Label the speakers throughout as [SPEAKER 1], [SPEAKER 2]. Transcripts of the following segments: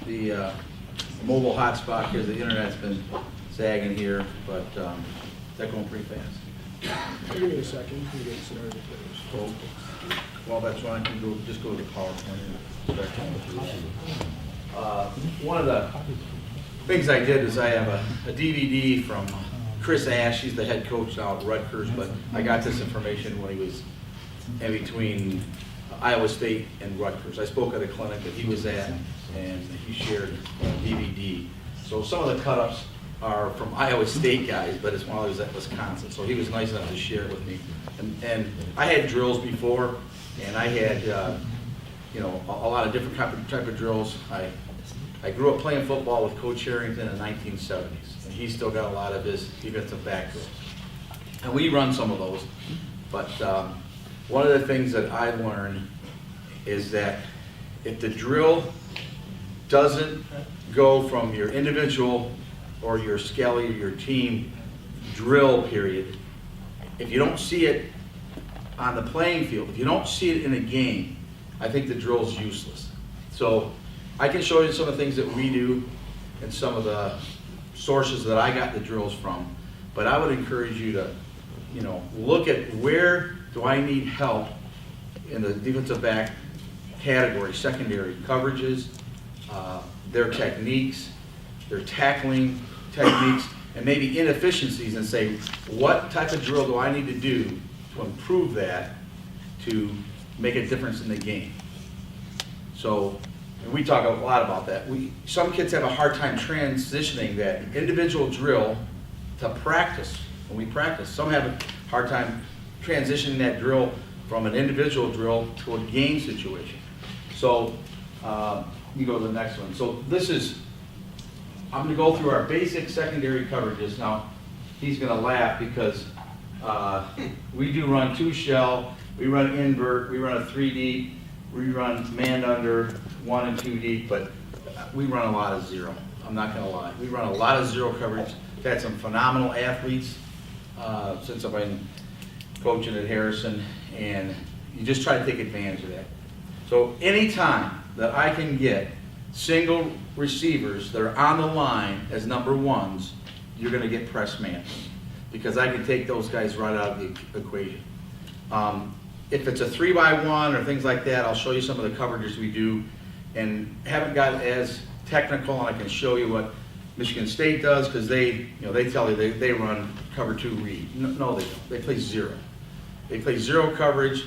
[SPEAKER 1] the mobile hotspot because the internet's been sagging here, but that's going pretty fast.
[SPEAKER 2] Give me a second. We get started.
[SPEAKER 1] So, well, that's why I can go, just go to the PowerPoint and start talking through. One of the things I did is I have a DVD from Chris Ash. He's the head coach now at Rutgers, but I got this information when he was in between Iowa State and Rutgers. I spoke at a clinic that he was at, and he shared a DVD. So some of the cut-ups are from Iowa State guys, but it's while he was at Wisconsin. So he was nice enough to share it with me. And I had drills before, and I had you know, a lot of different type of drills. I grew up playing football with Coach Harrington in the 1970s, and he's still got a lot of his defensive back drills. And we run some of those, but one of the things that I learned is that if the drill doesn't go from your individual or your skelly or your team drill period, if you don't see it on the playing field, if you don't see it in a game, I think the drill's useless. So I can show you some of the things that we do and some of the sources that I got the drills from, but I would encourage you to, you know, look at where do I need help in the defensive back category, secondary coverages, their techniques, their tackling techniques, and maybe inefficiencies, and say, what type of drill do I need to do to improve that to make a difference in the game? So, and we talk a lot about that. Some kids have a hard time transitioning that individual drill to practice. When we practice, some have a hard time transitioning that drill from an individual drill to a game situation. So, you go to the next one. So this is, I'm going to go through our basic secondary coverages. Now, he's going to laugh because we do run 2 shell, we run invert, we run a 3 deep, we run man under 1 and 2 deep, but we run a lot of 0. I'm not going to lie. We run a lot of 0 coverage. We've had some phenomenal athletes since I've been coaching at Harrison, and you just try to take advantage of that. So anytime that I can get single receivers that are on the line as number 1s, you're going to get press man, because I can take those guys right out of the equation. If it's a 3x1 or things like that, I'll show you some of the coverages we do, and haven't got as technical, and I can show you what Michigan State does, because they tell you they run cover 2 read. No, they don't. They play 0. They play 0 coverage,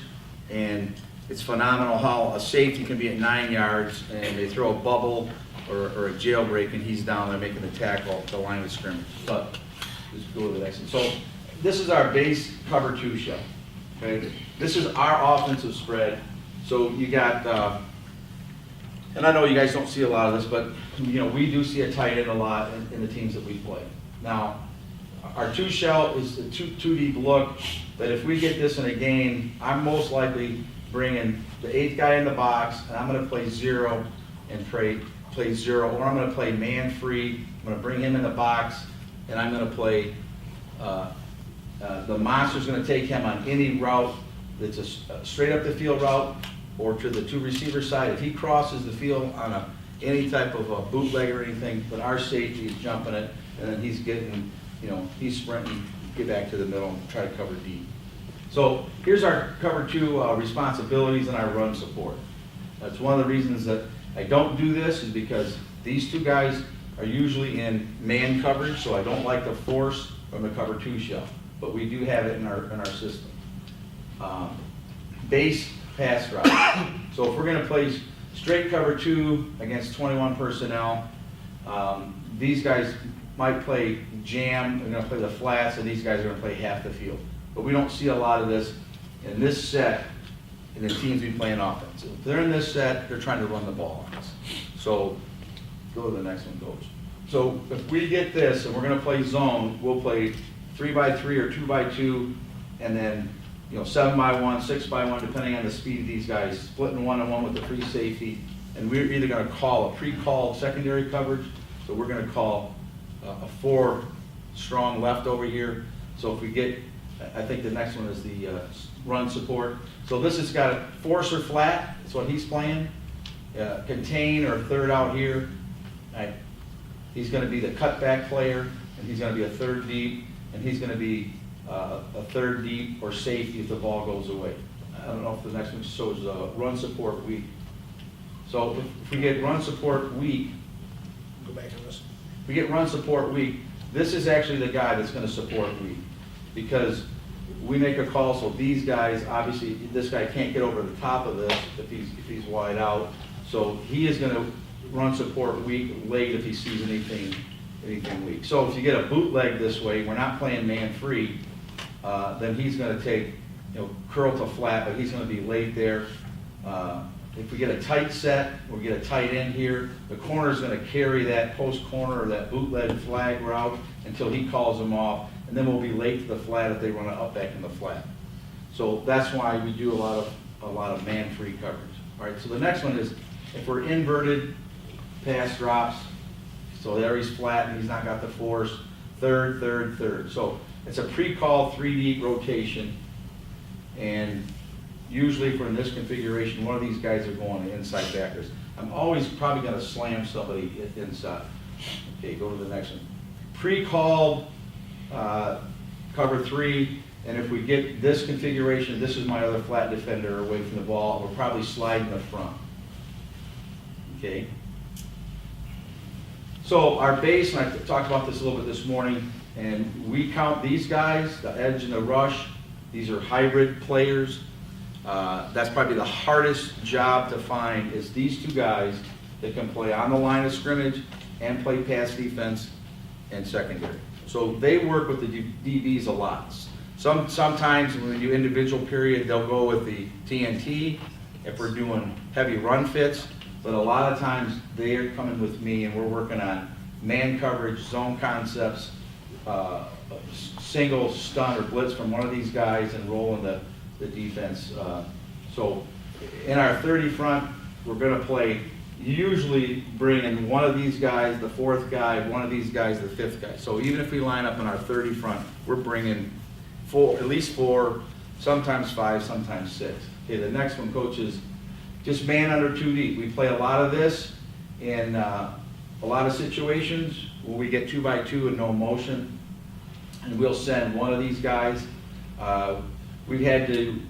[SPEAKER 1] and it's phenomenal how a safety can be at 9 yards, and they throw a bubble or a jailbreak, and he's down there making the tackle at the line of scrimmage. But let's go to the next one. So this is our base cover 2 shell. Okay, this is our offensive spread. So you got, and I know you guys don't see a lot of this, but you know, we do see a tight end a lot in the teams that we play. Now, our 2 shell is the two deep look. That if we get this in a game, I'm most likely bringing the 8th guy in the box, and I'm going to play 0 and play 0, or I'm going to play man free. I'm going to bring him in the box, and I'm going to play. The monster's going to take him on any route that's a straight up the field route or to the 2 receiver side. If he crosses the field on any type of a bootleg or anything, but our safety is jumping it, and then he's getting, you know, he's sprinting, get back to the middle and try to cover deep. So here's our cover 2 responsibilities and our run support. That's one of the reasons that I don't do this, is because these 2 guys are usually in man coverage, so I don't like the force from the cover 2 shell. But we do have it in our system. Base pass route. So if we're going to play straight cover 2 against 21 personnel, these guys might play jam. They're going to play the flats, and these guys are going to play half the field. But we don't see a lot of this in this set in the teams we play in offense. If they're in this set, they're trying to run the ball on us. So go to the next one, Coach. So if we get this and we're going to play zone, we'll play 3x3 or 2x2, and then 7x1, 6x1, depending on the speed of these guys, splitting 1-on-1 with the free safety. And we're either going to call a pre-called secondary coverage, so we're going to call a 4 strong left over here. So if we get, I think the next one is the run support. So this has got a force or flat, that's what he's playing. Contain or third out here, Right? He's going to be the cutback player, and he's going to be a third deep, and he's going to be a third deep or safety if the ball goes away. I don't know if the next one shows run support weak. So if we get run support weak,
[SPEAKER 2] Go back to this.
[SPEAKER 1] if we get run support weak, this is actually the guy that's going to support weak, because we make a call. So these guys, obviously, this guy can't get over the top of this if he's wide out. So he is going to run support weak late if he sees anything weak. So if you get a bootleg this way, we're not playing man free. Then he's going to take, curl to flat, but he's going to be late there. If we get a tight set, we get a tight end here, the corner is going to carry that post corner or that bootleg flag route until he calls them off, and then we'll be late to the flat if they run it up back in the flat. So that's why we do a lot of man-free coverage. All right, so the next one is if we're inverted pass drops, so there he's flat and he's not got the force, third, third, third. So it's a pre-call 3-deep rotation, and usually if we're in this configuration, one of these guys are going to inside backers. I'm always probably going to slam somebody inside. Okay, go to the next one. Pre-called cover 3, and if we get this configuration, this is my other flat defender away from the ball, we're probably sliding the front. Okay. So our base, and I talked about this a little bit this morning, and we count these guys, the edge and the rush. These are hybrid players. That's probably the hardest job to find, is these two guys that can play on the line of scrimmage and play pass defense and secondary. So they work with the DBs a lot. Sometimes when we do individual period, they'll go with the TNT if we're doing heavy run fits, but a lot of times they're coming with me and we're working on man coverage, zone concepts, single stun or blitz from one of these guys and rolling the defense. So in our 30 front, we're going to play, usually bring in one of these guys, the fourth guy, one of these guys, the fifth guy. So even if we line up in our 30 front, we're bringing at least 4, sometimes 5, sometimes 6. Okay, the next one, coach, is just man under 2 deep. We play a lot of this in a lot of situations where we get 2x2 and no motion, and we'll send one of these guys. We've had to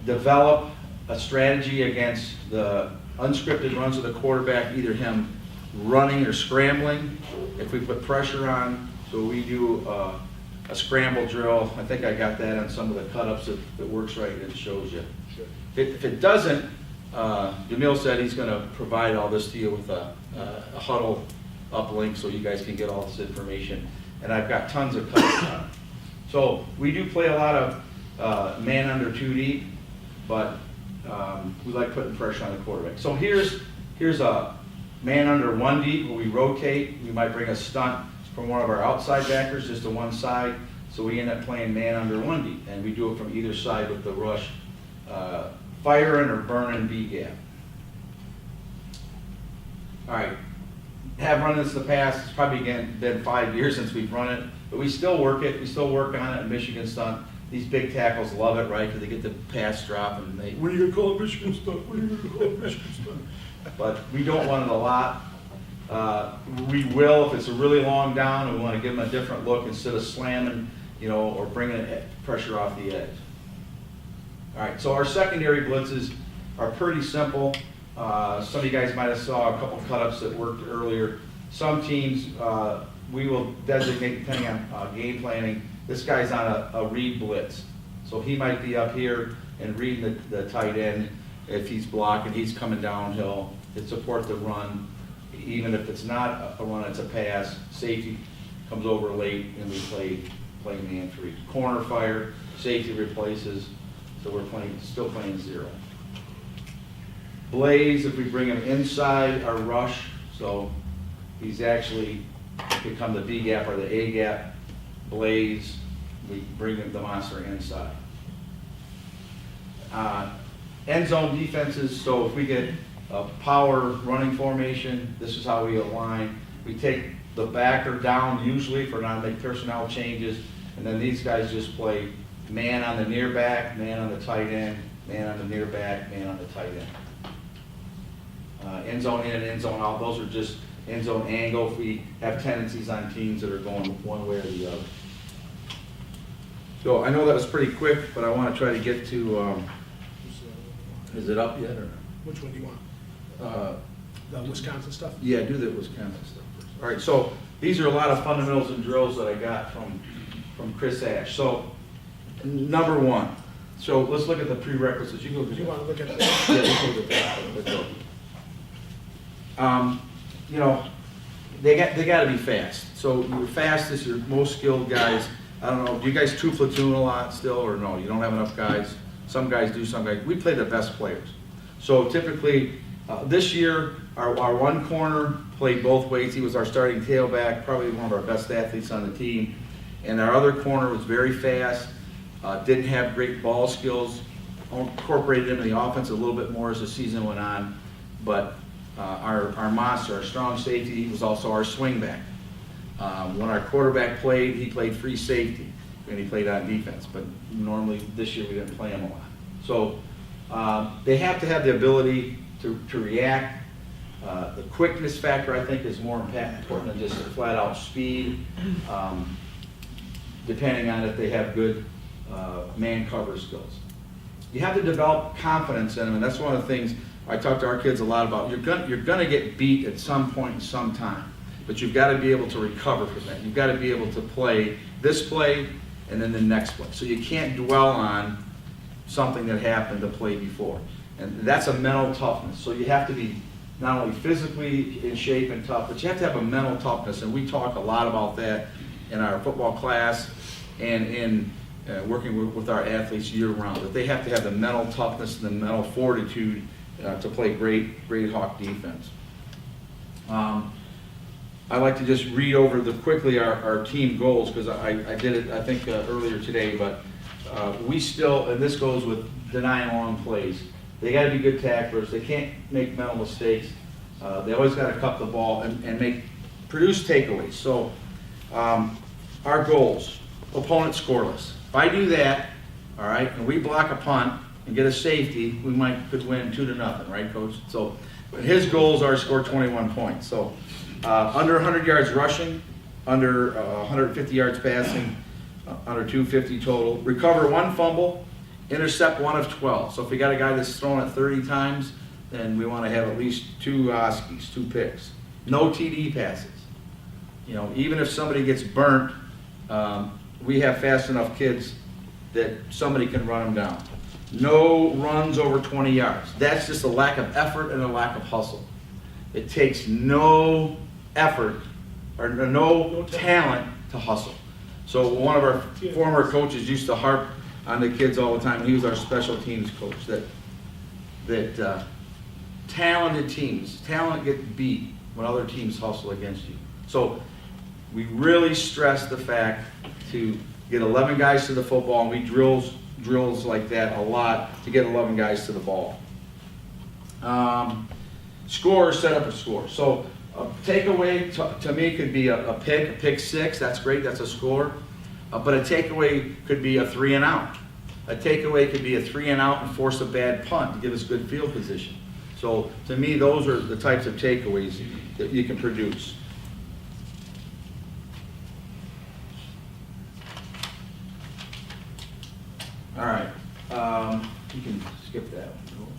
[SPEAKER 1] develop a strategy against the unscripted runs of the quarterback, either him running or scrambling, if we put pressure on. So we do a scramble drill. I think I got that on some of the cut-ups. If it works right, it shows you.
[SPEAKER 2] Sure.
[SPEAKER 1] If it doesn't, Jamil said he's going to provide all this to you with a huddle uplink so you guys can get all this information. And I've got tons of cut-ups on it. So we do play a lot of man under 2 deep, but we like putting pressure on the quarterback. So here's a man under 1 deep where we rotate. We might bring a stunt from one of our outside backers just to one side. So we end up playing man under 1 deep, and we do it from either side with the rush, firing or burning B gap. All right, have run this in the past. It's probably been 5 years since we've run it, but we still work it. We still work on it in Michigan stunt. These big tackles love it, right? Because they get the pass drop and they.
[SPEAKER 2] When are you going to call it Michigan stunt? When are you going to call it Michigan stunt?
[SPEAKER 1] But we don't run it a lot. We will if it's a really long down and we want to give them a different look instead of slamming, or bringing pressure off the edge. All right, so our secondary blitzes are pretty simple. Some of you guys might have saw a couple cut-ups that worked earlier. Some teams we will designate, depending on game planning, this guy's on a read blitz. So he might be up here and reading the tight end. If he's blocking, he's coming downhill to support the run. Even if it's not a run, it's a pass. Safety comes over late and we play man free. Corner fire, safety replaces, so we're still playing 0. Blaze, if we bring him inside our rush, so he's actually become the B gap or the A gap. Blaze, we bring the monster inside. End zone defenses, so if we get a power running formation, this is how we align. We take the backer down usually for not to make personnel changes, and then these guys just play man on the near back, man on the tight end, man on the near back, man on the tight end. End zone in and end zone out, those are just end zone angle if we have tendencies on teams that are going one way or the other. So I know that was pretty quick, but I want to try to get to, is it up yet or?
[SPEAKER 2] Which one do you want? The Wisconsin stuff?
[SPEAKER 1] Yeah, do the Wisconsin stuff first. All right, so these are a lot of fundamentals and drills that I got from Chris Ash. So number one, so let's look at the prerequisites. You go.
[SPEAKER 2] Do you want to look at
[SPEAKER 1] Yeah,
[SPEAKER 2] this?
[SPEAKER 1] let's go to that. Let's go. You know, they got to be fast. So your fastest, your most skilled guys. I don't know. Do you guys two platoon a lot still, or no? You don't have enough guys. Some guys do. Some guys. We play the best players. So typically, this year our one corner played both ways. He was our starting tailback, probably one of our best athletes on the team. And our other corner was very fast. Didn't have great ball skills. Incorporated him in the offense a little bit more as the season went on. But our monster, our strong safety, was also our swing back. When our quarterback played, he played free safety, and he played on defense. But normally this year we didn't play him a lot. So they have to have the ability to react. The quickness factor, I think, is more important than just flat out speed, depending on if they have good man cover skills. You have to develop confidence in them, and that's one of the things I talk to our kids a lot about. You're gonna get beat at some point in some time, but you've got to be able to recover from that. You've got to be able to play this play and then the next play. So you can't dwell on something that happened the play before. And that's a mental toughness. So you have to be not only physically in shape and tough, but you have to have a mental toughness. And we talk a lot about that in our football class and in working with our athletes year round, that they have to have the mental toughness and the mental fortitude to play great Hawk defense. I like to just read over quickly our team goals, because I did it, I think, earlier today, but we still, and this goes with denying long plays, they got to be good tacklers. They can't make mental mistakes. They always got to cup the ball and produce takeaways. So our goals, opponent scoreless. If I do that, all right, and we block a punt and get a safety, we could win 2-0, right, Coach? So his goals are to score 21 points. So under 100 yards rushing, under 150 yards passing, under 250 total. Recover 1 fumble, intercept 1 of 12. So if we got a guy that's thrown it 30 times, then we want to have at least 2 Oskies, 2 picks. No TD passes. You know, even if somebody gets burnt, we have fast enough kids that somebody can run them down. No runs over 20 yards. That's just a lack of effort and a lack of hustle. It takes no effort or no talent to hustle. So one of our former coaches used to harp on the kids all the time. He was our special teams coach. That talented teams, talent get beat when other teams hustle against you. So we really stress the fact to get 11 guys to the football, and we drills like that a lot to get 11 guys to the ball. Score, set up a score. So a takeaway to me could be a pick 6. That's great. That's a score. But a takeaway could be a 3 and out. A takeaway could be a 3 and out and force a bad punt to give us good field position. So to me, those are the types of takeaways that you can produce. All right, you can skip that one.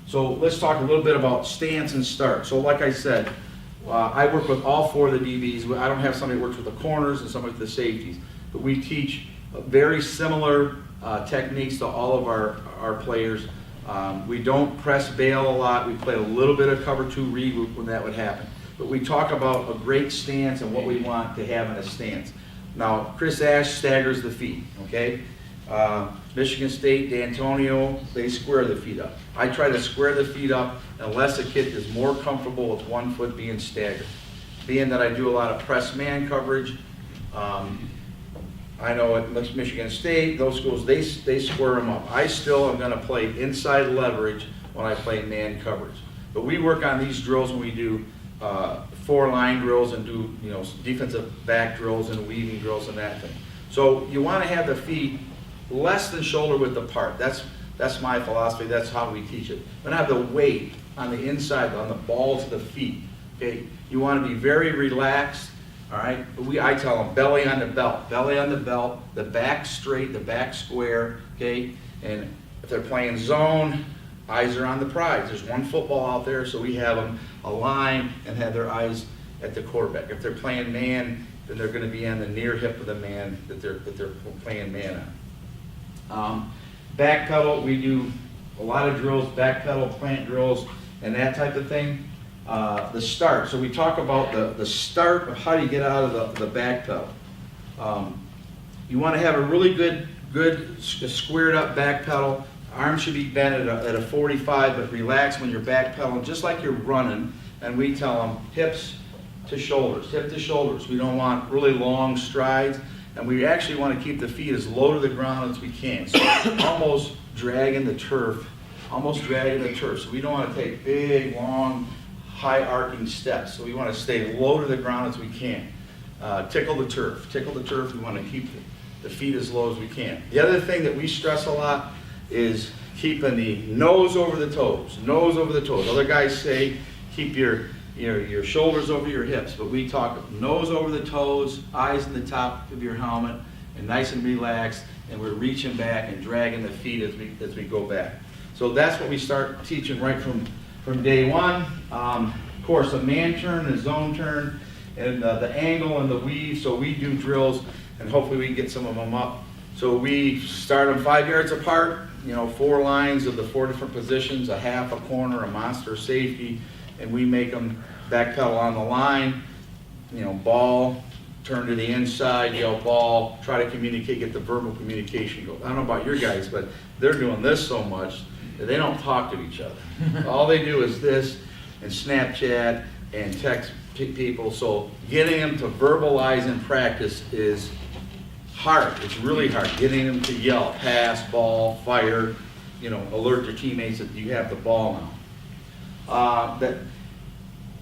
[SPEAKER 1] So let's talk a little bit about stance and start. So like I said, I work with all 4 of the DBs. I don't have somebody who works with the corners and somebody with the safeties, but we teach very similar techniques to all of our players. We don't press bail a lot. We play a little bit of cover 2 read when that would happen. But we talk about a great stance and what we want to have in a stance. Now, Chris Ash staggers the feet, okay? Michigan State, D'Antonio, they square the feet up. I try to square the feet up unless a kid is more comfortable with 1 foot being staggered. Being that I do a lot of press man coverage, I know at Michigan State, those schools, they square them up. I still am gonna play inside leverage when I play man coverage. But we work on these drills when we do 4 line drills and do, you know, defensive back drills and weaving drills and that thing. So you want to have the feet less than shoulder width apart. That's my philosophy. That's how we teach it. But have the weight on the inside, on the balls of the feet, Okay, you want to be very relaxed. All right, I tell them belly on the belt, the back straight, the back square. Okay, and if they're playing zone, eyes are on the prize. There's one football out there, so we have them align and have their eyes at the quarterback. If they're playing man, then they're going to be on the near hip of the man that they're playing man on. Back pedal, we do a lot of drills, back pedal, plant drills, and that type of thing. The start, so we talk about the start of how do you get out of the back pedal. You want to have a really good squared up back pedal. Arms should be bent at a 45, but relax when you're back pedaling, just like you're running. And we tell them hips to shoulders, hip to shoulders. We don't want really long strides, and we actually want to keep the feet as low to the ground as we can. So almost dragging the turf, So we don't want to take big, long, high arcing steps. So we want to stay low to the ground as we can. Tickle the turf. We want to keep the feet as low as we can. The other thing that we stress a lot is keeping the nose over the toes. Other guys say keep your shoulders over your hips, but we talk nose over the toes, eyes in the top of your helmet, and nice and relaxed, and we're reaching back and dragging the feet as we go back. So that's what we start teaching right from day one. Of course, a man turn, a zone turn, and the angle and the weave. So we do drills, and hopefully we can get some of them up. So we start them 5 yards apart, 4 lines of the 4 different positions, a half, a corner, a monster, safety, and we make them back pedal on the line, ball, turn to the inside, yell ball, try to communicate, get the verbal communication going. I don't know about your guys, but they're doing this so much that they don't talk to each other. All they do is this and Snapchat and text people. So getting them to verbalize in practice is hard. It's really hard. Getting them to yell, pass, ball, fire, alert your teammates that you have the ball now. That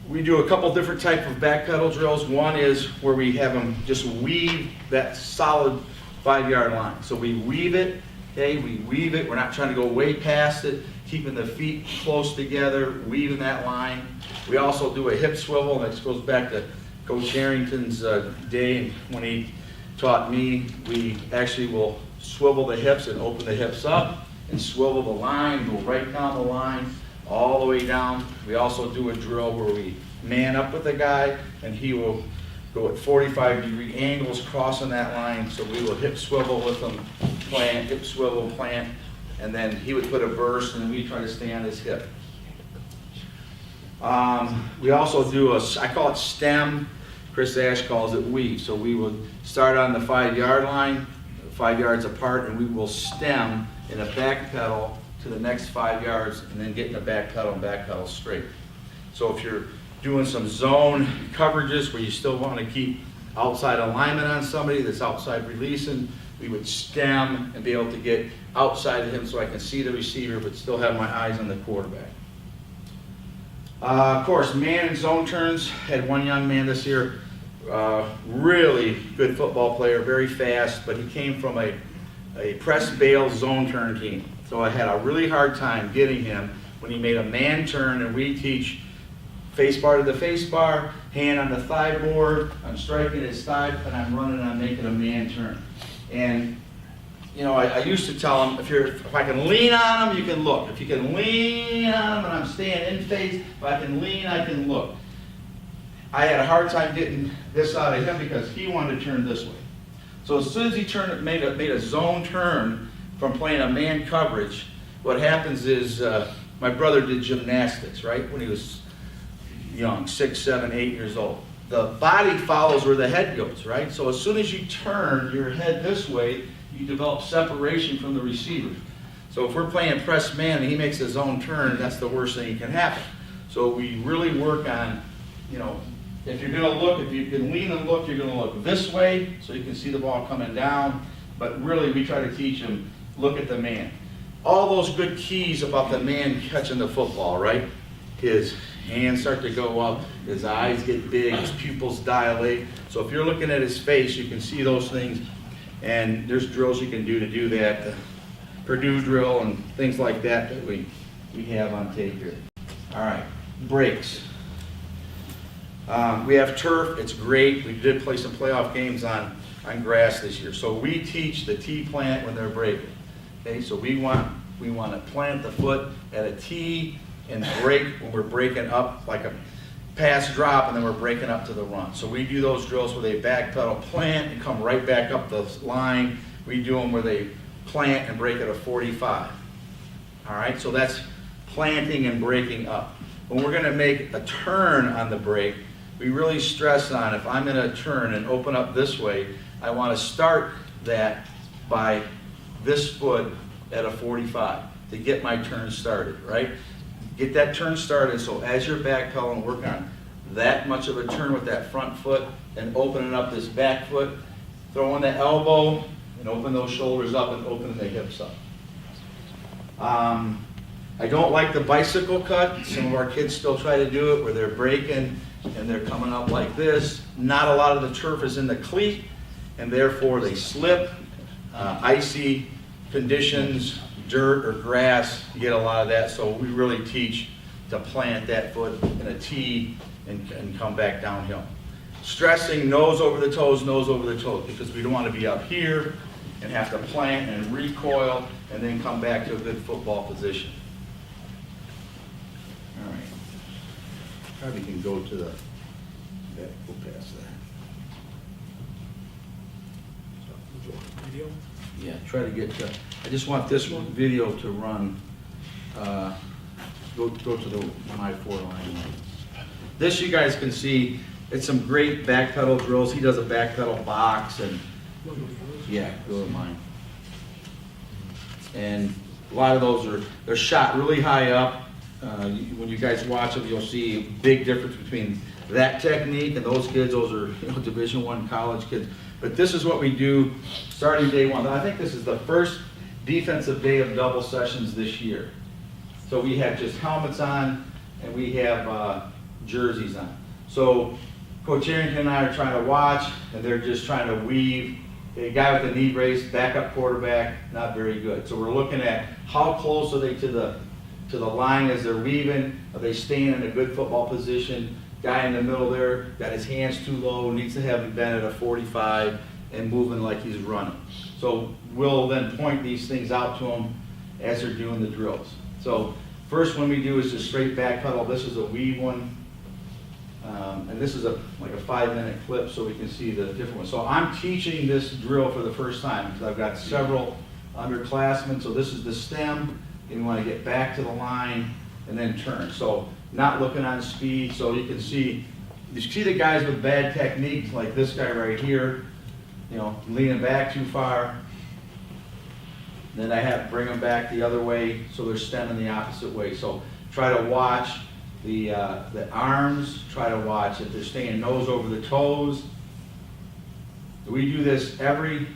[SPEAKER 1] we do a couple different types of back pedal drills. One is where we have them just weave that solid 5 yard line. So we weave it, okay? We weave it. We're not trying to go way past it, keeping the feet close together, weaving that line. We also do a hip swivel, and this goes back to Coach Harrington's day when he taught me. We actually will swivel the hips and open the hips up and swivel the line, go right down the line, all the way down. We also do a drill where we man up with the guy, and he will go at 45-degree angles crossing that line. So we will hip swivel with him, plant, hip swivel, plant, and then he would put a burst, and then we try to stay on his hip. We also do I call it stem. Chris Ash calls it weave. So we would start on the 5 yard line, 5 yards apart, and we will stem in a back pedal to the next 5 yards, and then get in the back pedal and back pedal straight. So if you're doing some zone coverages where you still want to keep outside alignment on somebody that's outside releasing, we would stem and be able to get outside of him so I can see the receiver but still have my eyes on the quarterback. Of course, man and zone turns. Had one young man this year, really good football player, very fast, but he came from a press bail zone turn team. So I had a really hard time getting him when he made a man turn, and we teach face bar to the face bar, hand on the thigh board, I'm striking his thigh, and I'm running, I'm making a man turn. And I used to tell him, if I can lean on him, you can look. If you can lean on him and I'm staying in phase, if I can lean, I can look. I had a hard time getting this out of him because he wanted to turn this way. So as soon as he made a zone turn from playing a man coverage, what happens is, my brother did gymnastics, right, when he was young, 6, 7, 8 years old. The body follows where the head goes, right? So as soon as you turn your head this way, you develop separation from the receiver. So if we're playing press man and he makes his own turn, that's the worst thing that can happen. So we really work on, if you're going to look, if you can lean and look, you're going to look this way so you can see the ball coming down. But really, we try to teach him, look at the man. All those good keys about the man catching the football, right? His hands start to go up, his eyes get big, his pupils dilate. So if you're looking at his face, you can see those things. And there's drills you can do that. The Purdue drill and things like that we have on tape here. All right, breaks. We have turf, it's great. We did play some playoff games on grass this year. So we teach the T plant when they're breaking. Okay, so we want to plant the foot at a T and break when we're breaking up, like a pass drop, and then we're breaking up to the run. So we do those drills where they back pedal, plant, and come right back up the line. We do them where they plant and break at a 45. All right, so that's planting and breaking up. When we're going to make a turn on the break, we really stress on, if I'm going to turn and open up this way, I want to start that by this foot at a 45 to get my turn started, right? Get that turn started, so as you're backpedaling, work on that much of a turn with that front foot and opening up this back foot, throwing the elbow and open those shoulders up and opening the hips up. I don't like the bicycle cut. Some of our kids still try to do it where they're breaking and they're coming up like this. Not a lot of the turf is in the cleat, and therefore they slip. Icy conditions, dirt or grass, you get a lot of that. So we really teach to plant that foot in a T and come back downhill. Stressing nose over the toes, because we don't want to be up here and have to plant and recoil and then come back to a good football position. All right. Probably can go to the, yeah, go past that.
[SPEAKER 2] Video?
[SPEAKER 1] Yeah, try to get to, I just want this one video to run, go to the my 4 line. This you guys can see, it's some great back pedal drills. He does a back pedal box and, yeah, go to mine. And a lot of those they're shot really high up. When you guys watch them, you'll see a big difference between that technique and those kids. Those are, you know, Division I college kids. But this is what we do starting day one. I think this is the first defensive day of double sessions this year. So we have just helmets on and we have jerseys on. So Coach Arrington and I are trying to watch, and they're just trying to weave. A guy with a knee brace, backup quarterback, not very good. So we're looking at how close are they to the line as they're weaving. Are they staying in a good football position? Guy in the middle there got his hands too low, needs to have him bent at a 45 and moving like he's running. So we'll then point these things out to them as they're doing the drills. So first one we do is just straight back pedal. This is a weave one. And this is like a 5-minute clip so we can see the different ones. So I'm teaching this drill for the first time because I've got several underclassmen. So this is the stem, and you want to get back to the line and then turn. So not looking on speed, so you see the guys with bad techniques like this guy right here, you know, leaning back too far. Then I have to bring them back the other way so they're stemming the opposite way. So try to watch the arms, try to watch if they're staying nose over the toes. We do this every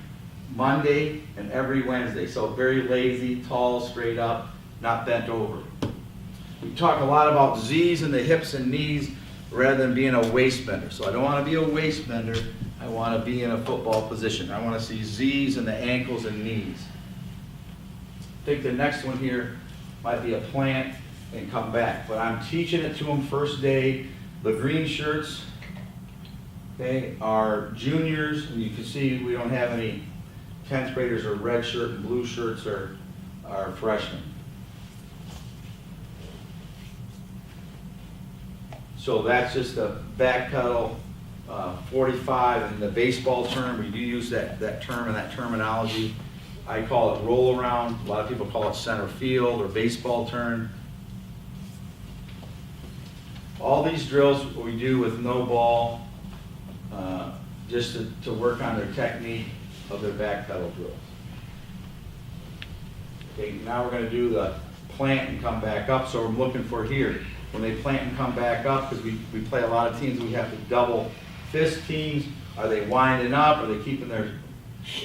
[SPEAKER 1] Monday and every Wednesday, so very lazy, tall, straight up, not bent over. We talk a lot about Z's in the hips and knees rather than being a waist bender. So I don't want to be a waist bender, I want to be in a football position. I want to see Z's in the ankles and knees. I think the next one here might be a plant and come back. But I'm teaching it to them first day. The green shirts, okay, are juniors, and you can see we don't have any 10th graders or red shirt, and blue shirts are freshmen. So that's just a back pedal 45 in the baseball term. We do use that term and that terminology. I call it roll around. A lot of people call it center field or baseball turn. All these drills we do with no ball, just to work on their technique of their back pedal drills. Okay, now we're going to do the plant and come back up. So I'm looking for here, when they plant and come back up, because we play a lot of teams, we have to double fist teams. Are they winding up? Are they keeping their,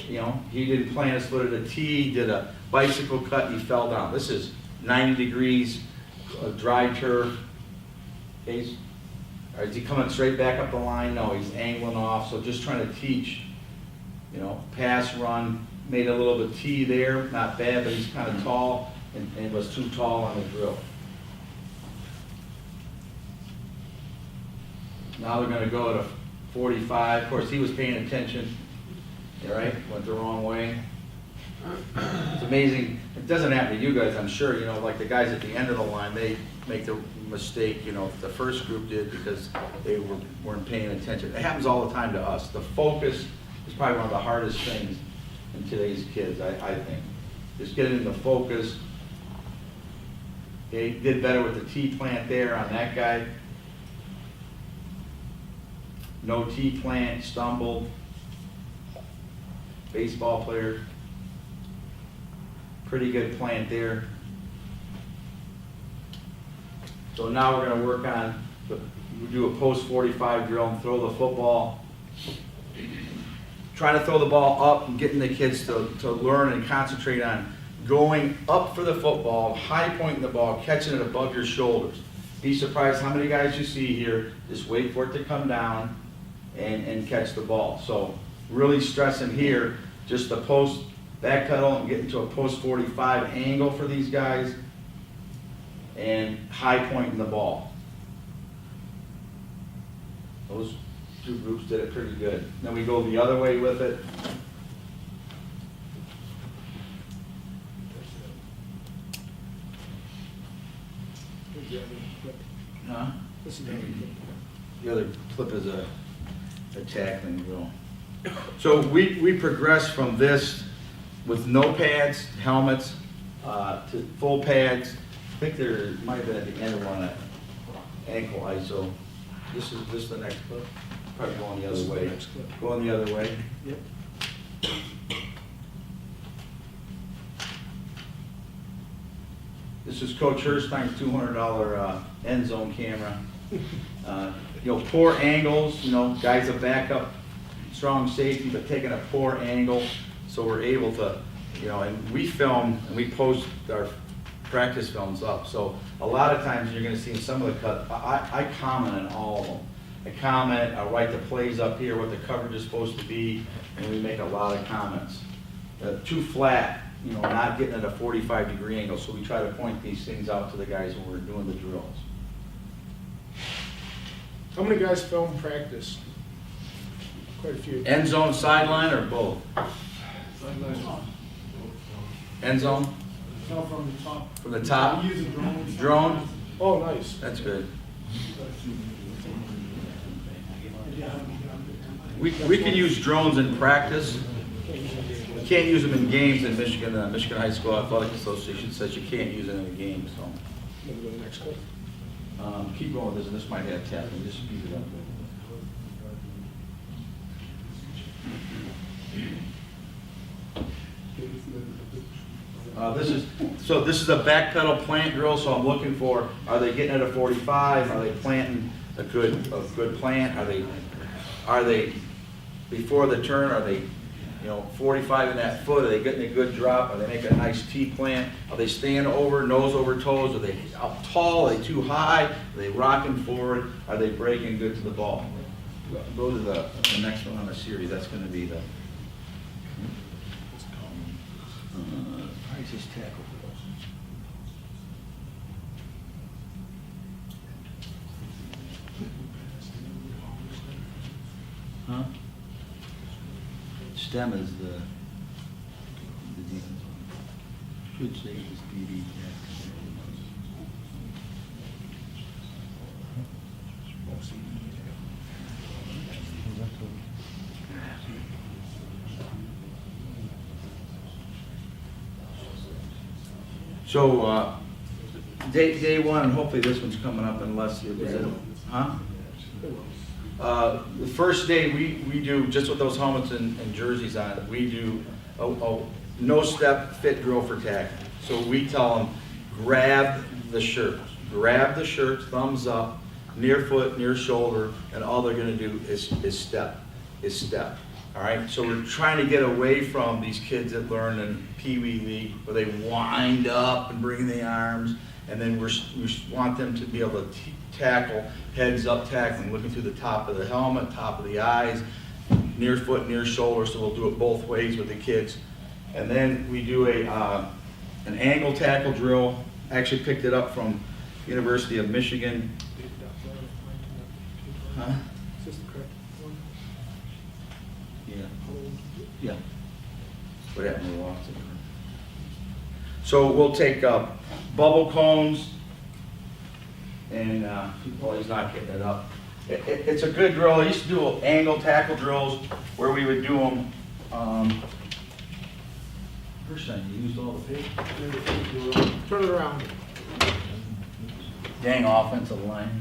[SPEAKER 1] you know, he didn't plant his foot at a T, did a bicycle cut, he fell down. This is 90 degrees, dry turf. Okay. Or is he coming straight back up the line? No, he's angling off. So just trying to teach, you know, pass, run, made a little bit T there, not bad, but he's kind of tall and was too tall on the drill. Now they're gonna go to 45. Of course, he was paying attention, all right, went the wrong way. It's amazing, it doesn't happen to you guys, I'm sure, you know, like the guys at the end of the line, they make the mistake, you know, the first group did because they weren't paying attention. It happens all the time to us. The focus is probably one of the hardest things in today's kids, I think. Just getting them to focus. They did better with the T-plant there on that guy. No T-plant, stumbled. Baseball player. Pretty good plant there. So now we're going to work on, we do a post 45 drill and throw the football. Try to throw the ball up and getting the kids to learn and concentrate on going up for the football, high pointing the ball, catching it above your shoulders. Be surprised how many guys you see here just wait for it to come down and catch the ball. So really stressing here, just the post back pedal and getting to a post 45 angle for these guys and high pointing the ball. Those two groups did it pretty good. Then we go the other way with it. Huh? The other clip is a tackling drill. So we progress from this with no pads, helmets, to full pads. I think there might have been at the end of one at ankle ISO. This is the next clip. Probably going the other way. Going the other way.
[SPEAKER 2] Yep.
[SPEAKER 1] This is Coach Herstein's $200 end zone camera. You know, poor angles, you know, guys a backup, strong safety, but taking a poor angle. So we're able to, you know, and we film and we post our practice films up. So a lot of times you're going to see in some of the cuts, I comment on all of them. I comment, I write the plays up here, what the coverage is supposed to be, and we make a lot of comments. Too flat, you know, not getting at a 45-degree angle, so we try to point these things out to the guys when we're doing the drills.
[SPEAKER 2] How many guys film practice? Quite a few.
[SPEAKER 1] End zone, sideline, or both? End zone?
[SPEAKER 3] No, from the top.
[SPEAKER 1] From the top?
[SPEAKER 3] We use a drone.
[SPEAKER 1] Drone?
[SPEAKER 2] Oh, nice.
[SPEAKER 1] That's good. We can use drones in practice. We can't use them in games in Michigan. Michigan High School Athletic Association says you can't use it in a game, so.
[SPEAKER 2] Let me go to the next clip.
[SPEAKER 1] Keep going with this, and this might have tapping, just speed it up. This is a back pedal plant drill, so I'm looking for, are they getting at a 45? Are they planting a good plant? Are they before the turn, are they, you know, 45 in that foot? Are they getting a good drop? Are they making a nice T-plant? Are they staying over, nose over toes? Are they up tall? Are they too high? Are they rocking forward? Are they breaking good to the ball? Go to the next one on the series. That's going to be the ISIS tackle. Huh? STEM is the defense. Should say it's BD. So day one, and hopefully this one's coming up unless it was in, huh? The first day we do, just with those helmets and jerseys on, we do a no-step fit drill for tackle. So we tell them, grab the shirt, thumbs up, near foot, near shoulder, and all they're gonna do is step. All right, so we're trying to get away from these kids that learn in Pee Wee League where they wind up and bring the arms, and then we want them to be able to tackle, heads up tackling, looking through the top of the helmet, top of the eyes, near foot, near shoulder, so we'll do it both ways with the kids. And then we do an angle tackle drill. I actually picked it up from University of Michigan. Huh?
[SPEAKER 2] Is this the correct one?
[SPEAKER 1] Yeah.
[SPEAKER 2] Oh,
[SPEAKER 1] Yeah. What happened to the loft? So we'll take bubble cones, and well, he's not getting it up. It's a good drill. I used to do angle tackle drills where we would do them. First time you used all the paper.
[SPEAKER 2] Turn it around.
[SPEAKER 1] Dang offensive line.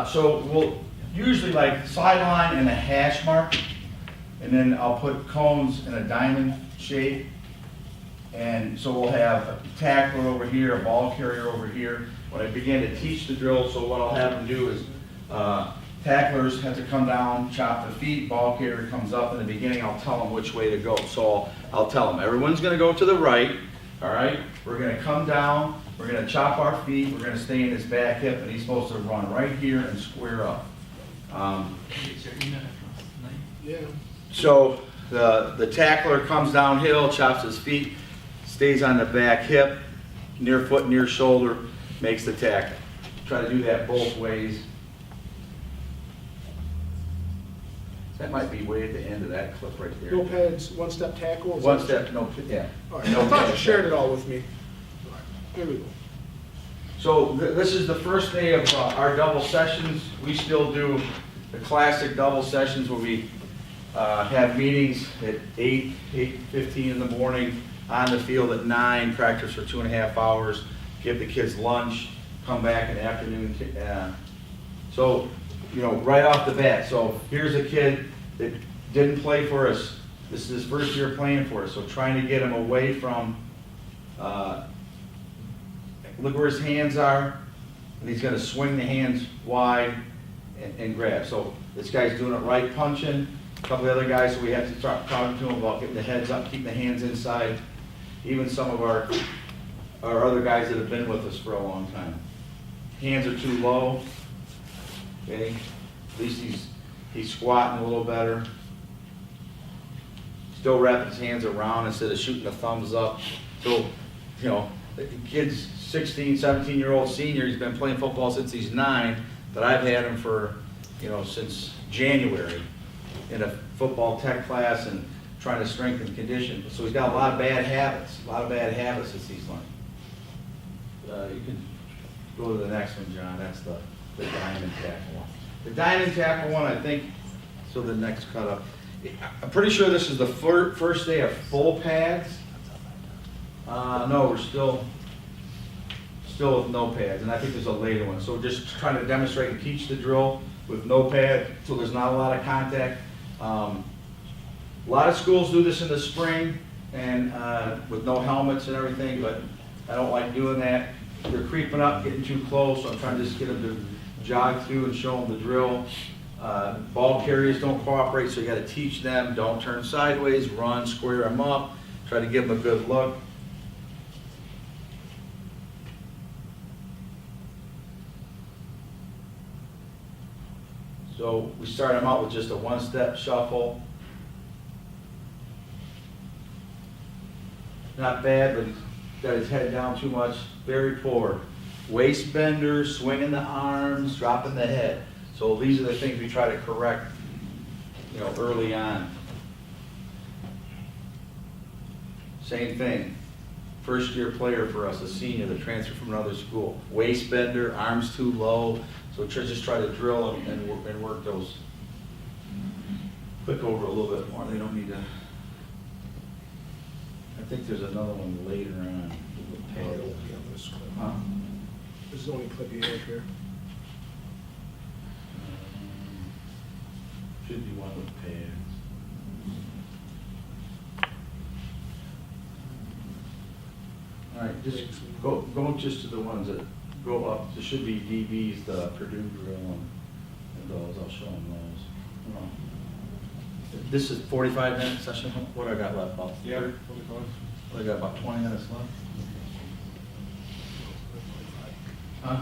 [SPEAKER 1] So we'll usually like sideline and a hash mark, and then I'll put cones in a diamond shape. And so we'll have a tackler over here, a ball carrier over here. When I begin to teach the drill, so what I'll have them do is tacklers have to come down, chop the feet, ball carrier comes up. In the beginning, I'll tell them which way to go. So I'll tell them, everyone's gonna go to the right, all right? We're gonna come down, we're gonna chop our feet, we're gonna stay in his back hip, and he's supposed to run right here and square up.
[SPEAKER 2] Yeah.
[SPEAKER 1] So the tackler comes downhill, chops his feet, stays on the back hip, near foot, near shoulder, makes the tackle. Try to do that both ways. That might be way at the end of that clip right there.
[SPEAKER 2] No pads, one-step tackle? Is
[SPEAKER 1] One
[SPEAKER 2] that-
[SPEAKER 1] step, no, yeah.
[SPEAKER 2] All right,
[SPEAKER 1] No
[SPEAKER 2] I thought you
[SPEAKER 1] pads.
[SPEAKER 2] shared it all with me. All right, here we go.
[SPEAKER 1] So this is the first day of our double sessions. We still do the classic double sessions where we have meetings at 8:15 in the morning, on the field at 9, practice for 2.5 hours, give the kids lunch, come back in the afternoon. So, you know, right off the bat, so here's a kid that didn't play for us. This is his first year playing for us, so trying to get him away from, look where his hands are, and he's gonna swing the hands wide and grab. So this guy's doing it right, punching. A couple of other guys, so we have to start talking to him about getting the heads up, keeping the hands inside. Even some of our other guys that have been with us for a long time. Hands are too low, okay? At least he's squatting a little better. Still wrapping his hands around instead of shooting the thumbs up. So, you know, the kid's 16, 17-year-old senior, he's been playing football since he's 9, but I've had him for, you know, since January in a football tech class and trying to strengthen condition. So he's got a lot of bad habits that he's learned. You can go to the next one, John. That's the diamond tackle one. The diamond tackle one, I think, so the next cut up. I'm pretty sure this is the first day of full pads. No, we're still with no pads, and I think there's a later one. So just trying to demonstrate and teach the drill with no pad, so there's not a lot of contact. A lot of schools do this in the spring and with no helmets and everything, but I don't like doing that. They're creeping up, getting too close, so I'm trying to just get them to jog through and show them the drill. Ball carriers don't cooperate, so you gotta teach them, don't turn sideways, run, square them up, try to give them a good look. So we start them out with just a one-step shuffle. Not bad, but he's got his head down too much, very poor. Waist bender, swinging the arms, dropping the head. So these are the things we try to correct, you know, early on. Same thing. First year player for us, a senior that transferred from another school. Waist bender, arms too low. So just try to drill them and work those. Click over a little bit more. They don't need to. I think there's another one later on. Huh?
[SPEAKER 2] This is the only clip you have here.
[SPEAKER 1] Should be one with pads. All right, just go just to the ones that go up. There should be DBs, the Purdue drill and those. I'll show them those. Hold on. This is 45-minute session. What I got left, Bob?
[SPEAKER 3] Yeah.
[SPEAKER 1] I got about 20 minutes left. Huh?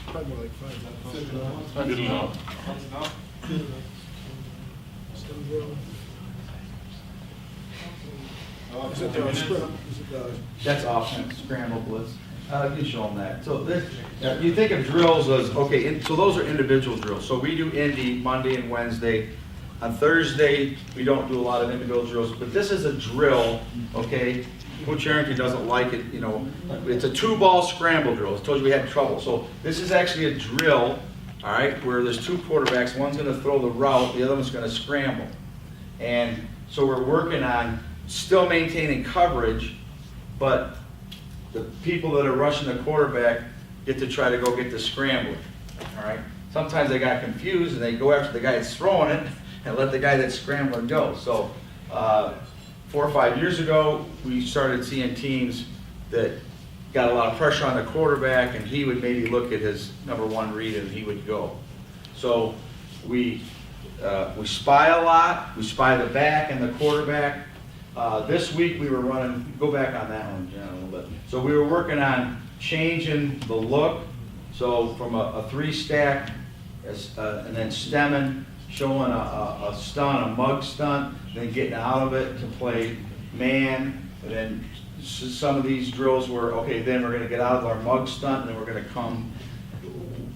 [SPEAKER 2] Probably more like 5.
[SPEAKER 4] Good enough.
[SPEAKER 2] Stem drill. Is it the sprint? Is it the?
[SPEAKER 1] That's offense, scramble blitz. You show them that. So this, you think of drills as, okay, so those are individual drills. So we do Indy Monday and Wednesday. On Thursday, we don't do a lot of individual drills, but this is a drill, okay? Coach Arrington doesn't like it, you know. It's a 2-ball scramble drill. I told you we had trouble. So this is actually a drill, all right, where there's 2 quarterbacks. One's going to throw the route, the other one's going to scramble. And so we're working on still maintaining coverage, but the people that are rushing the quarterback get to try to go get the scrambler, all right? Sometimes they got confused and they go after the guy that's throwing it and let the guy that's scrambling go. So 4 or 5 years ago, we started seeing teams that got a lot of pressure on the quarterback, and he would maybe look at his number 1 read and he would go. So we spy a lot. We spy the back and the quarterback. This week we were running, go back on that one, Jen, a little bit. So we were working on changing the look. So from a 3-stack and then stemming, showing a stunt, a mug stunt, then getting out of it to play man. And then some of these drills were, okay, then we're going to get out of our mug stunt, and then we're going to come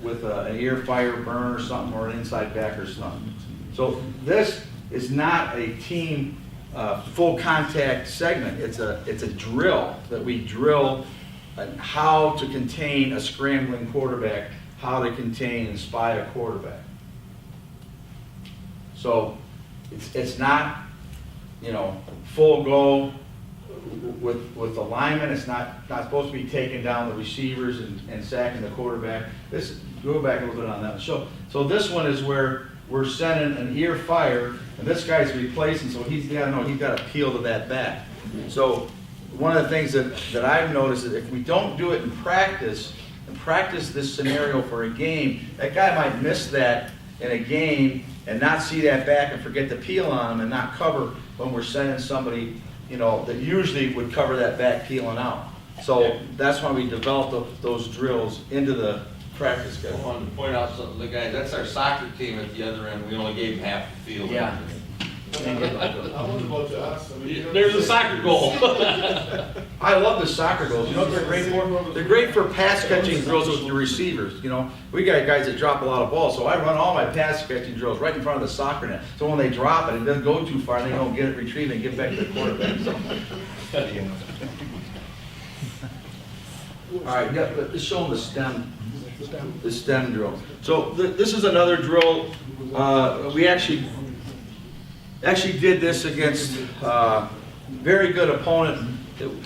[SPEAKER 1] with an ear fire burn or something, or an inside backer stunt. So this is not a team full contact segment. It's a drill that we drill on how to contain a scrambling quarterback, how to contain and spy a quarterback. So it's not, you know, full go with the lineman. It's not supposed to be taking down the receivers and sacking the quarterback. This, go back a little bit on that. So this one is where we're sending an ear fire, and this guy's replacing, so he's got to peel to that back. So one of the things that I've noticed is if we don't do it in practice, and practice this scenario for a game, that guy might miss that in a game and not see that back and forget to peel on him and not cover when we're sending somebody, you know, that usually would cover that back peeling out. So that's why we developed those drills into the practice schedule.
[SPEAKER 4] I wanted to point out something, the guys, that's our soccer team at the other end. We only gave them half the field.
[SPEAKER 1] Yeah.
[SPEAKER 3] I wonder about us. I mean,
[SPEAKER 4] There's a soccer goal.
[SPEAKER 1] I love the soccer goals. You know what they're great for? They're great for pass catching drills with your receivers. You know, we got guys that drop a lot of balls, so I run all my pass catching drills right in front of the soccer net. So when they drop it, it doesn't go too far, and they don't get it retrieved and get back to the quarterback. So. All right, yeah, but just show them the stem drill. So this is another drill. We actually did this against very good opponent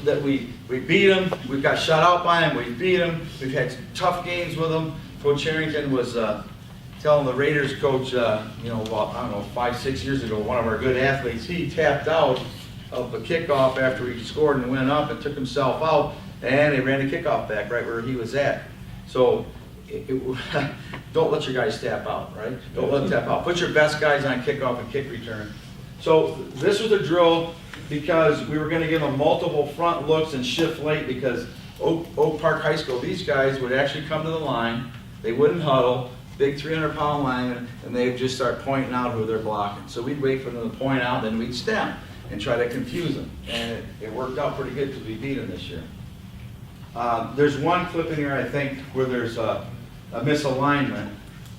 [SPEAKER 1] that we beat them. We got shut out by them. We beat them. We've had tough games with them. Coach Harrington was telling the Raiders coach, you know, about, I don't know, 5, 6 years ago, one of our good athletes, he tapped out of a kickoff after he scored and went up and took himself out, and they ran the kickoff back right where he was at. So don't let your guys tap out, right? Don't let them tap out. Put your best guys on kickoff and kick return. So this was a drill because we were going to give them multiple front looks and shift late, because Oak Park High School, these guys would actually come to the line, they wouldn't huddle, big 300-pound lineman, and they'd just start pointing out who they're blocking. So we'd wait for them to point out, then we'd stem and try to confuse them. And it worked out pretty good because we beat them this year. There's one clip in here, I think, where there's a misalignment.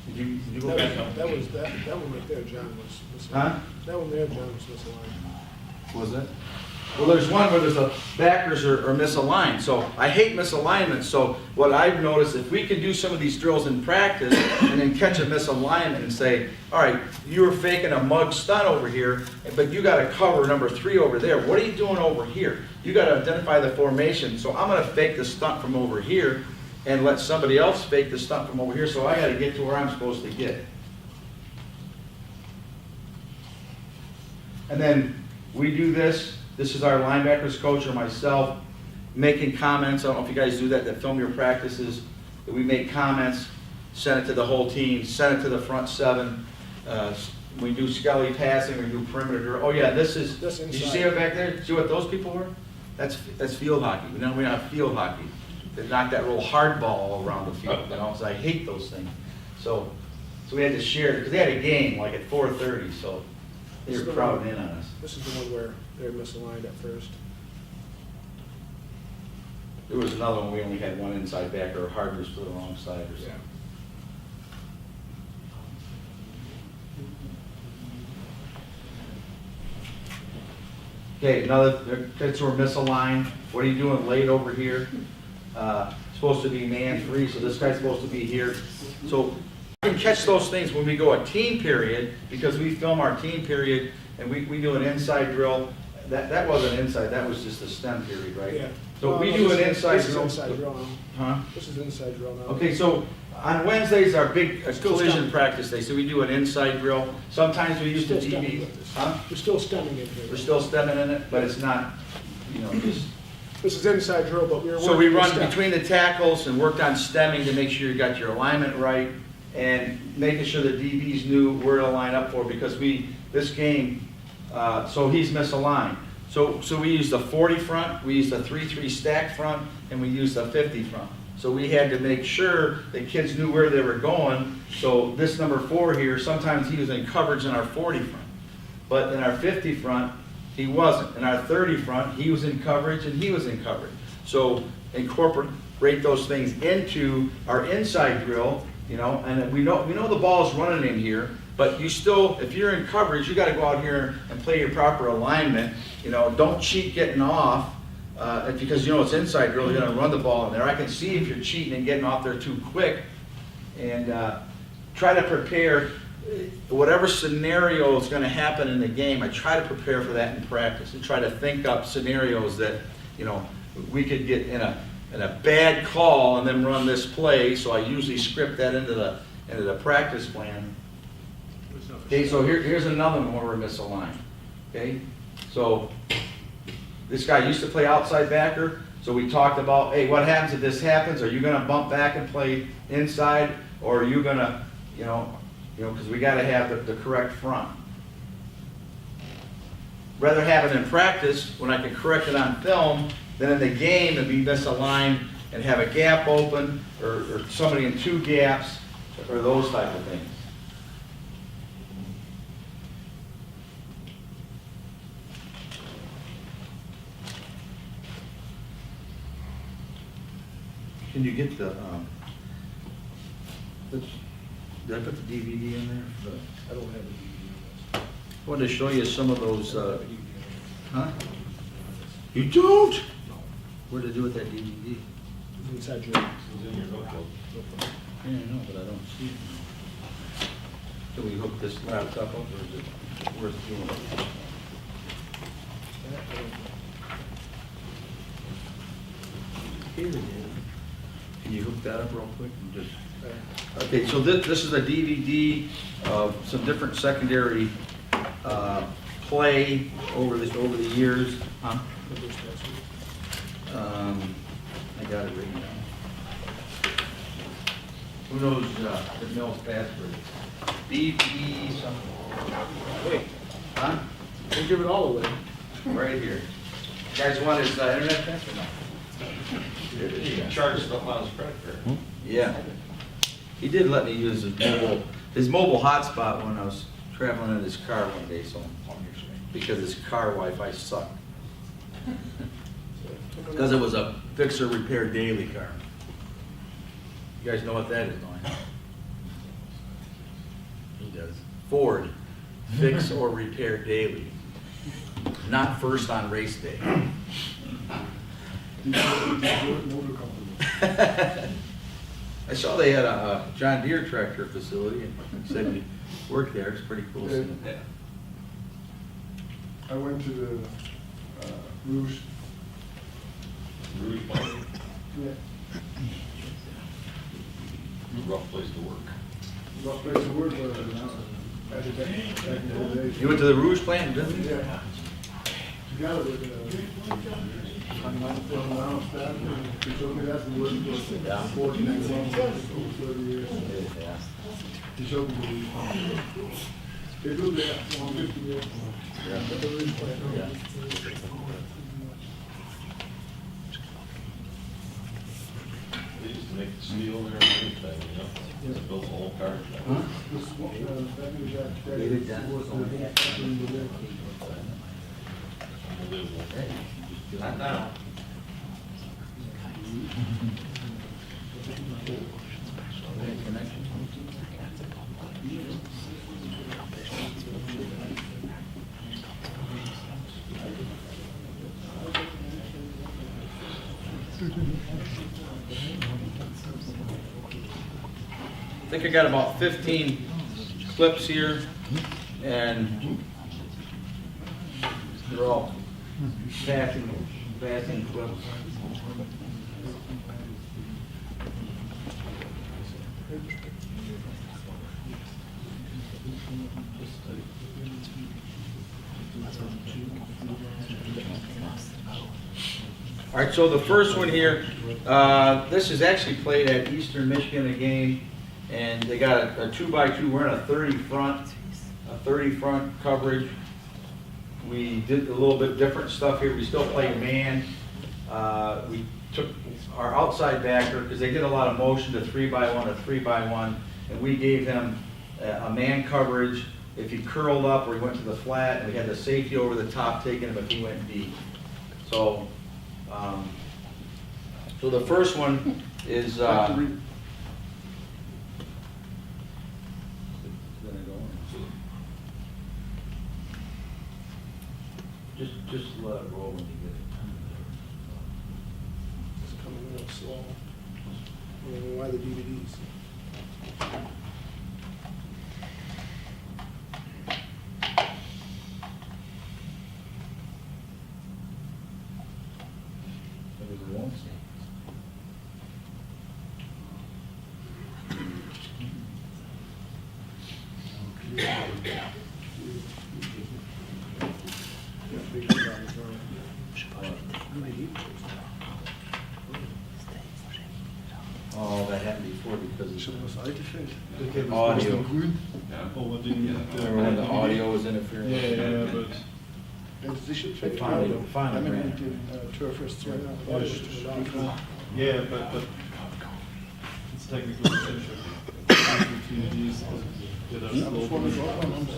[SPEAKER 1] Did you go back up?
[SPEAKER 2] That one right there, John, was misaligned.
[SPEAKER 1] Huh?
[SPEAKER 2] That one there, John, was misaligned.
[SPEAKER 1] Was it? Well, there's one where there's a backers are misaligned. So I hate misalignment. So what I've noticed, if we can do some of these drills in practice and then catch a misalignment and say, all right, you were faking a mug stunt over here, but you got to cover number 3 over there. What are you doing over here? You got to identify the formation. So I'm going to fake the stunt from over here and let somebody else fake the stunt from over here. So I got to get to where I'm supposed to get. And then we do this. This is our linebackers coach or myself making comments. I don't know if you guys do that film your practices. That we make comments, send it to the whole team, send it to the front 7. We do skelly passing, we do perimeter. Oh yeah, this is. Did you see it back there? See what those people were? That's field hockey. We don't have field hockey. They knock that little hard ball all around the field. You know, so I hate those things. So we had to share it because they had a game like at 4:30. So they were crowding in on us.
[SPEAKER 2] This is the one where they're misaligned at first.
[SPEAKER 1] there was another one, we only had one inside backer, or hardware to the wrong side or something. Okay, another, kids who are misaligned, what are you doing late over here? Supposed to be man free, so this guy's supposed to be here. So you can catch those things when we go a team period, because we film our team period, and we do an inside drill. That wasn't inside, that was just a STEM period, right?
[SPEAKER 2] Yeah.
[SPEAKER 1] So we do an inside
[SPEAKER 2] This is
[SPEAKER 1] drill.
[SPEAKER 2] inside drill now.
[SPEAKER 1] Huh?
[SPEAKER 2] This is inside drill now.
[SPEAKER 1] Okay, so on Wednesdays, our big
[SPEAKER 2] Still
[SPEAKER 1] collision
[SPEAKER 2] STEM.
[SPEAKER 1] practice day, so we do an inside drill. Sometimes we use the
[SPEAKER 2] Still STEM
[SPEAKER 1] DBs.
[SPEAKER 2] with this.
[SPEAKER 1] Huh?
[SPEAKER 2] We're still stemming it here.
[SPEAKER 1] We're still stemming in it, but it's not, just.
[SPEAKER 2] This is inside drill, but we're
[SPEAKER 1] So we
[SPEAKER 2] working
[SPEAKER 1] run
[SPEAKER 2] the stem.
[SPEAKER 1] between the tackles and worked on stemming to make sure you got your alignment right, and making sure the DBs knew where to line up for, because this game, so he's misaligned. So we used a 40 front, we used a 3-3 stack front, and we used a 50 front. So we had to make sure the kids knew where they were going. So this number 4 here, sometimes he was in coverage in our 40 front. But in our 50 front, he wasn't. In our 30 front, he was in coverage and he was in coverage. So incorporate those things into our inside drill, and we know the ball's running in here, but you still, if you're in coverage, you gotta go out here and play your proper alignment. Don't cheat getting off, because it's inside drill, you're gonna run the ball in there. I can see if you're cheating and getting off there too quick, and try to prepare whatever scenario is going to happen in the game. I try to prepare for that in practice and try to think up scenarios that we could get in a bad call and then run this play. So I usually script that into the practice plan. Okay, so here's another one where we're misaligned. Okay, so this guy used to play outside backer. So we talked about, hey, what happens if this happens? Are you going to bump back and play inside, or are you going to, because we got to have the correct front. Rather have it in practice when I can correct it on film than in the game and be misaligned and have a gap open, or somebody in 2 gaps, or those type of things. Can you get the, did I put the DVD in there?
[SPEAKER 2] I don't have a DVD.
[SPEAKER 1] I wanted to show you some of those, huh? You don't? What did I do with that DVD?
[SPEAKER 2] It's inside drill.
[SPEAKER 3] It's in your notebook.
[SPEAKER 1] Yeah, I know, but I don't see it now. Can we hook this laptop up, or is it worth doing? Here it is. Can you hook that up real quick and just? Okay, so this is a DVD of some different secondary play over the years. Huh? I got it written down. Who knows the Mills password? BP something.
[SPEAKER 2] Wait,
[SPEAKER 1] Huh?
[SPEAKER 2] don't give it all away.
[SPEAKER 1] Right here. You guys want his internet password? No.
[SPEAKER 4] You can charge stuff on his credit card.
[SPEAKER 1] Yeah. He did let me use his mobile hotspot when I was traveling in his car one day, so because his car Wi-Fi sucked. Because it was a fix or repair daily car. You guys know what that is, don't you? He does. Ford, fix or repair daily. Not first on race day. I saw they had a John Deere tractor facility, and said he worked there. It's pretty cool.
[SPEAKER 3] Yeah.
[SPEAKER 4] Yeah.
[SPEAKER 3] I went to the Rouge.
[SPEAKER 4] Rouge Point,
[SPEAKER 3] Yeah.
[SPEAKER 4] rough place to work.
[SPEAKER 3] Rough place to work, but I did that back in the day.
[SPEAKER 1] You went to the Rouge plant, didn't you?
[SPEAKER 3] Yeah. Together with on my staff, he showed me that's the work for
[SPEAKER 1] Yeah.
[SPEAKER 3] 14 and 30 years.
[SPEAKER 1] Yeah.
[SPEAKER 3] He showed me the, they do that 150 years.
[SPEAKER 1] Yeah.
[SPEAKER 4] They used to make the steel there and everything, They built the whole car.
[SPEAKER 1] Huh?
[SPEAKER 3] This one, back in the day,
[SPEAKER 1] They did that.
[SPEAKER 3] was the-
[SPEAKER 4] Unbelievable. Not now.
[SPEAKER 1] I think I got about 15 clips here, and they're all passing clips. All right, so the first one here, this is actually played at Eastern Michigan, a game, and they got a 2x2. We're in a 30 front coverage. We did a little bit different stuff here. We still play man. We took our outside backer, because they did a lot of motion, to 3x1 or 3x1, and we gave him a man coverage if he curled up or he went to the flat, and we had the safety over the top taking him if he went deep. So, so the first one is just let it roll when you get it.
[SPEAKER 2] It's coming real slow. I don't know why the DVDs.
[SPEAKER 1] Maybe it won't stay. Oh, that happened before because
[SPEAKER 3] Ich habe das alte Feld.
[SPEAKER 1] audio.
[SPEAKER 3] Grün.
[SPEAKER 4] Oh, what didn't you?
[SPEAKER 1] Remember when the audio was interfering?
[SPEAKER 4] Yeah, but.
[SPEAKER 3] Das ist sicher Feld.
[SPEAKER 1] Finally
[SPEAKER 3] Mit
[SPEAKER 1] ran.
[SPEAKER 3] dem Turfers 2.
[SPEAKER 4] Yeah, but it's technically essential. DVDs that are
[SPEAKER 3] Ja,
[SPEAKER 4] slow.
[SPEAKER 3] bevor wir dort waren, haben sie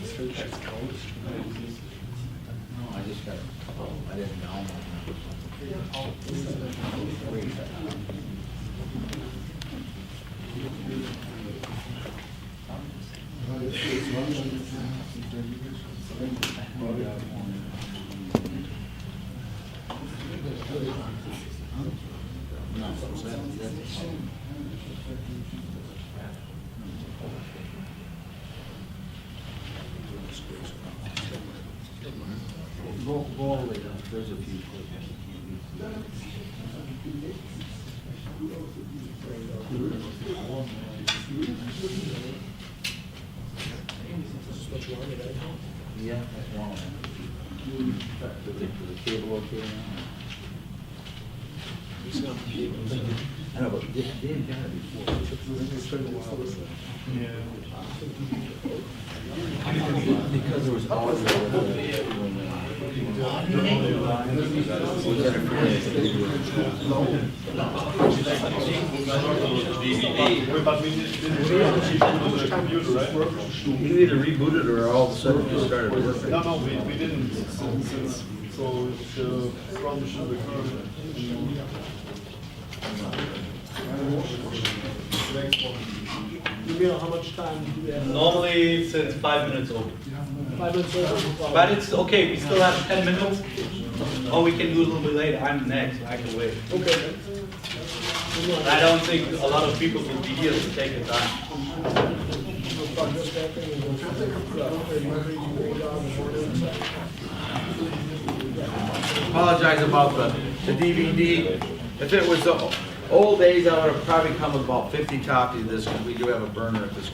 [SPEAKER 3] das Feld ist jetzt grau.
[SPEAKER 1] No, I just got a couple. I didn't know. Go all the way down. There's a few.
[SPEAKER 2] This is what you wanted, I know.
[SPEAKER 1] Yeah, that's one. The cable okay now?
[SPEAKER 2] It's not the cable.
[SPEAKER 1] I know, but they didn't got it before. Because there was audio.
[SPEAKER 4] But we didn't reboot the computer, right?
[SPEAKER 1] You either rebooted or all of a sudden it just started working.
[SPEAKER 4] No, we didn't. So the problem should occur.
[SPEAKER 2] Emil, how much time do you have?
[SPEAKER 5] Normally it's 5 minutes over.
[SPEAKER 2] 5 minutes over?
[SPEAKER 5] But it's okay, we still have 10 minutes. Or we can do a little bit later. I'm next, I can wait.
[SPEAKER 2] Okay.
[SPEAKER 5] I don't think a lot of people will be here to take the time.
[SPEAKER 1] Apologize about the DVD. If it was the old days, I would have probably come with about 50 copies of this, because we do have a burner at this